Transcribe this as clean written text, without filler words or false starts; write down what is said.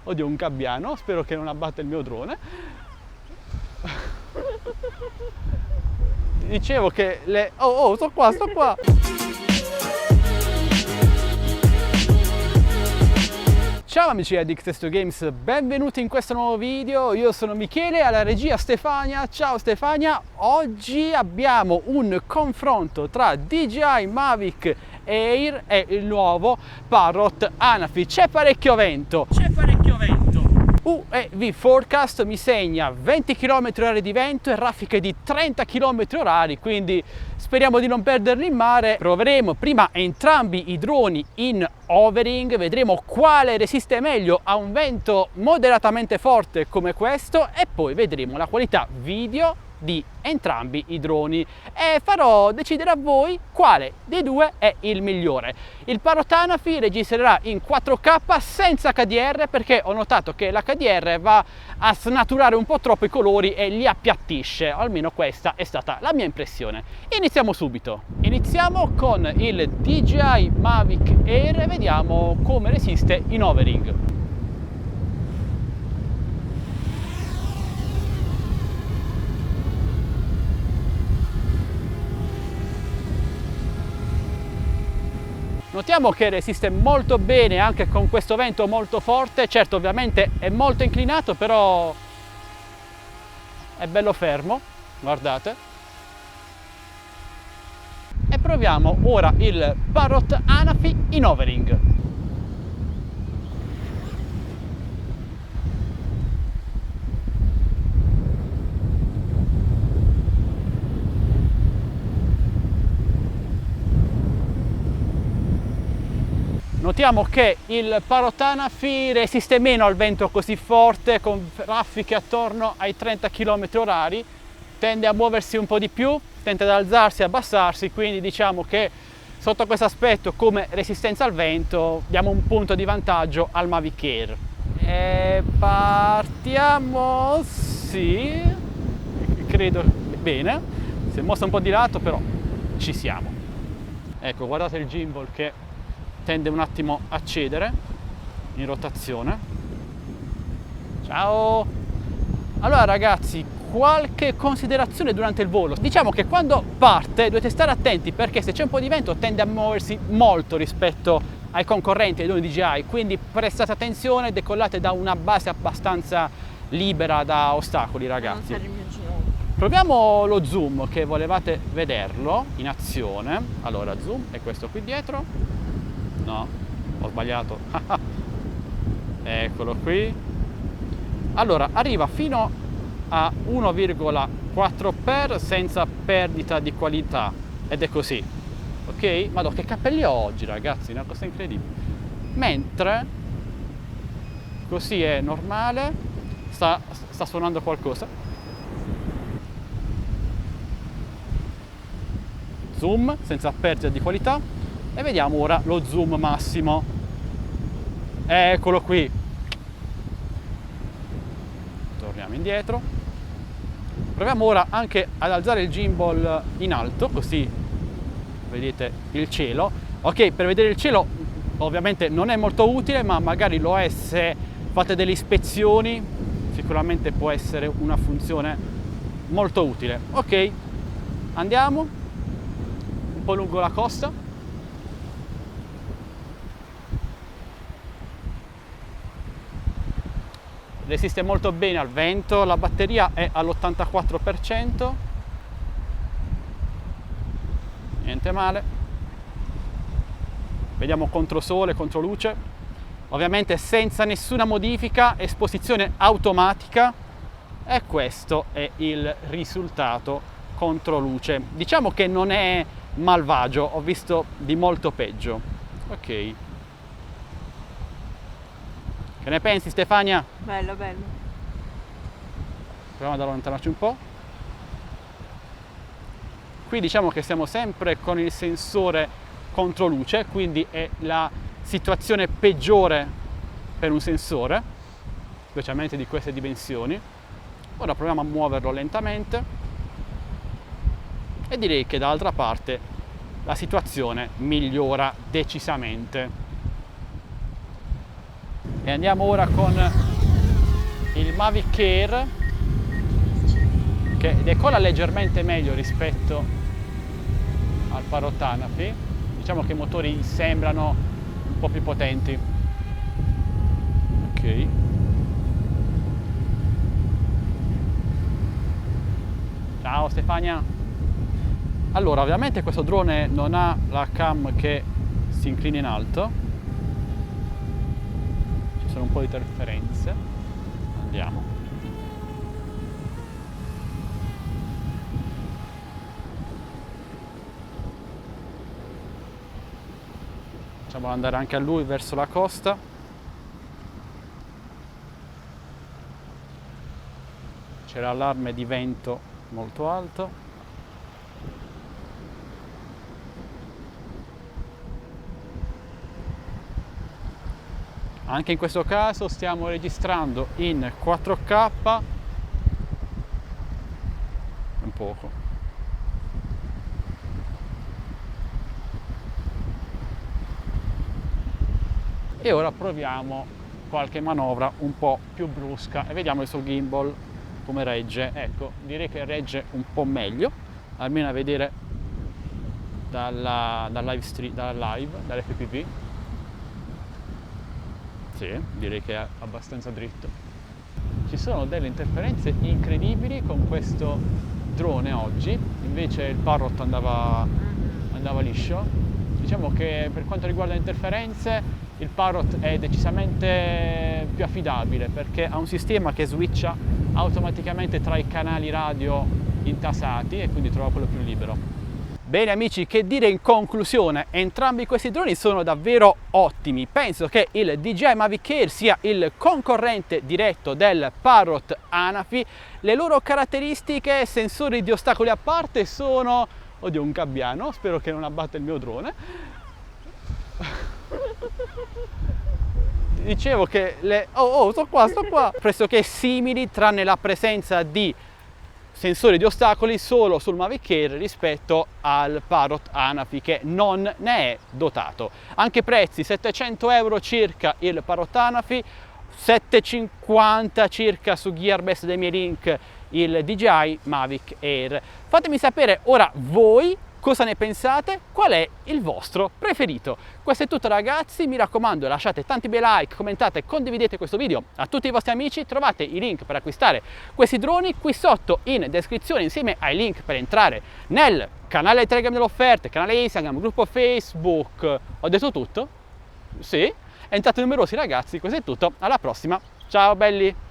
Oddio, un gabbiano, spero che non abbatta il mio drone. Dicevo che le... Oh, sto qua! Ciao amici di Addict Games, benvenuti in questo nuovo video. Io sono Michele, alla regia Stefania. Ciao Stefania, oggi abbiamo un confronto tra DJI Mavic Air e il nuovo Parrot Anafi. C'è parecchio vento. UEV Forecast mi segna 20 km/h di vento e raffiche di 30 km/h, quindi speriamo di non perderli in mare. Proveremo prima entrambi i droni in hovering, vedremo quale resiste meglio a un vento moderatamente forte come questo e poi vedremo la qualità video di entrambi i droni e farò decidere a voi quale dei due è il migliore. Il Parrot Anafi registrerà in 4K senza HDR perché ho notato che l'HDR va a snaturare un po' troppo i colori e li appiattisce, almeno questa è stata la mia impressione. Iniziamo subito. Iniziamo con il DJI Mavic Air e vediamo come resiste in hovering. Notiamo che resiste molto bene anche con questo vento molto forte. Certo, ovviamente è molto inclinato, però è bello fermo, guardate. E proviamo ora il Parrot Anafi in hovering. Notiamo che il Parrot Anafi resiste meno al vento così forte, con raffiche attorno ai 30 km/h, tende a muoversi un po' di più, tende ad alzarsi e abbassarsi, quindi diciamo che sotto questo aspetto come resistenza al vento diamo un punto di vantaggio al Mavic Air. E partiamo, sì, credo bene, si è mossa un po' di lato però ci siamo. Ecco, guardate il gimbal che tende un attimo a cedere in rotazione. Ciao! Allora ragazzi, qualche considerazione durante il volo. Diciamo che quando parte dovete stare attenti perché se c'è un po' di vento tende a muoversi molto rispetto ai concorrenti, ai droni DJI, quindi prestate attenzione, decollate da una base abbastanza libera da ostacoli ragazzi. Proviamo lo zoom che volevate vederlo in azione. Allora zoom è questo qui dietro. No, ho sbagliato. Eccolo qui. Allora, arriva fino a 1,4x senza perdita di qualità. Ed è così. Ok? Madonna, che capelli ho oggi, ragazzi, una cosa incredibile. Mentre così è normale. Sta suonando qualcosa. Zoom senza perdita di qualità. E vediamo ora lo zoom massimo. Eccolo qui. Torniamo indietro. Proviamo ora anche ad alzare il gimbal in alto, così vedete il cielo. Ok, per vedere il cielo ovviamente non è molto utile, ma magari lo è se fate delle ispezioni. Sicuramente può essere una funzione molto utile. Ok, andiamo un po' lungo la costa. Resiste molto bene al vento, la batteria è all'84%, niente male. Vediamo controsole, controluce, ovviamente senza nessuna modifica, esposizione automatica e questo è il risultato controluce. Diciamo che non è malvagio, ho visto di molto peggio. Ok. Che ne pensi Stefania? Bello, bello. Proviamo ad allontanarci un po'. Qui diciamo che siamo sempre con il sensore controluce, quindi è la situazione peggiore per un sensore, specialmente di queste dimensioni. Ora proviamo a muoverlo lentamente e direi che dall'altra parte la situazione migliora decisamente. E andiamo ora con il Mavic Air, che decolla leggermente meglio rispetto al Parrot Anafi. Diciamo che i motori sembrano un po' più potenti. Ok. Ciao Stefania. Allora, ovviamente questo drone non ha la cam che si inclina in alto, ci sono un po' di interferenze. Andiamo. Facciamo andare anche a lui verso la costa. C'è l'allarme di vento molto alto. Anche in questo caso stiamo registrando in 4K, un poco. E ora proviamo qualche manovra un po' più brusca e vediamo il suo gimbal come regge. Ecco, direi che regge un po' meglio, almeno a vedere dalla live, dall'FPV. Sì, direi che è abbastanza dritto. Ci sono delle interferenze incredibili con questo drone oggi, invece il Parrot andava liscio. Diciamo che per quanto riguarda le interferenze il Parrot è decisamente più affidabile perché ha un sistema che switcha automaticamente tra i canali radio intasati e quindi trova quello più libero. Bene amici, che dire in conclusione, entrambi questi droni sono davvero ottimi. Penso che il DJI Mavic Air sia il concorrente diretto del Parrot Anafi. Le loro caratteristiche, sensori di ostacoli a parte, sono... Oddio, un gabbiano, spero che non abbatta il mio drone. Dicevo che le... sto qua! Pressoché simili, tranne la presenza di sensori di ostacoli solo sul Mavic Air rispetto al Parrot Anafi, che non ne è dotato. Anche prezzi, 700 euro circa il Parrot Anafi, 750 circa su Gearbest dei miei link il DJI Mavic Air. Fatemi sapere ora voi cosa ne pensate, qual è il vostro preferito. Questo è tutto ragazzi, mi raccomando lasciate tanti bei like, commentate, condividete questo video a tutti i vostri amici, trovate i link per acquistare questi droni qui sotto in descrizione insieme ai link per entrare nel canale Telegram delle offerte, canale Instagram, gruppo Facebook. Ho detto tutto? Sì? Entrate numerosi ragazzi, questo è tutto, alla prossima, ciao belli!